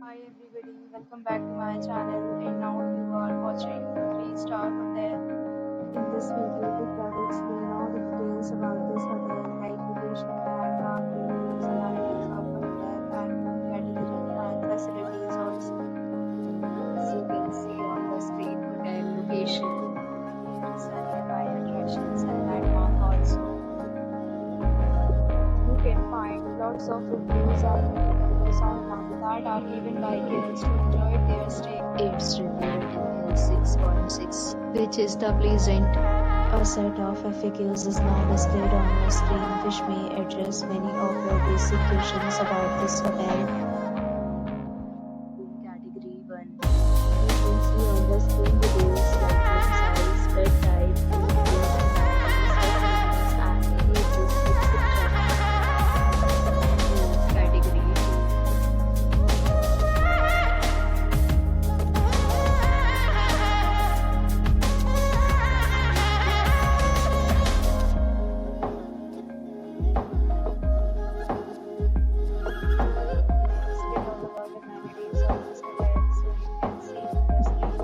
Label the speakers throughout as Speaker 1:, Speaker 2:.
Speaker 1: Hi everybody, welcome back to my channel and now you are watching a 3-star hotel. In this video, we try to explain all the details about this hotel like location, landmark, reviews, amenities of the hotel and room category and facilities also. As you can see on the screen, hotel location, amenities and nearby attractions and landmark also. You can find lots of reviews and reviews online that are given by guests who enjoyed their stay. Its review rating is 6.6, which is the pleasant. A set of FAQs is now displayed on your screen, which may address many of your basic questions about this hotel. Room category 1. You can see on the screen details like room size, bed type, room rate, amenities, facilities, and ages, etc. Room category 2. Listed all about amenities of this hotel, so you can see on the screen.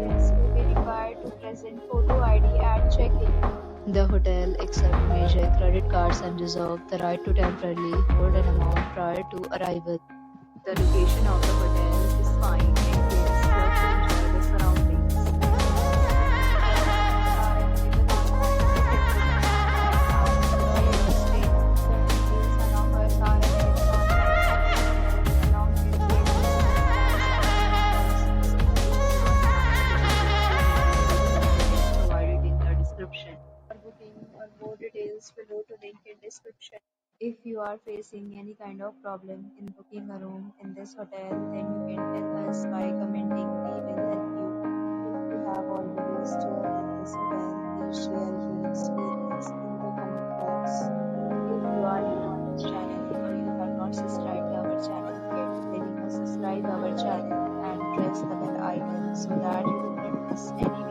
Speaker 1: Guests will be required to present photo ID at check-in. The hotel accepts major credit cards and reserves the right to temporarily hold an amount prior to arrival. The location of the hotel is fine and guests love to enjoy the surroundings. Provided in the description. For booking or more details below to link in description. If you are facing any kind of problem in booking a room in this hotel, then you can tell us by commenting. We will help you. If you have already stayed in this hotel, please share your experience in the comment box. If you are new on this channel or you have not subscribed our channel yet, then you must subscribe our channel and press the bell icon so that you will not miss any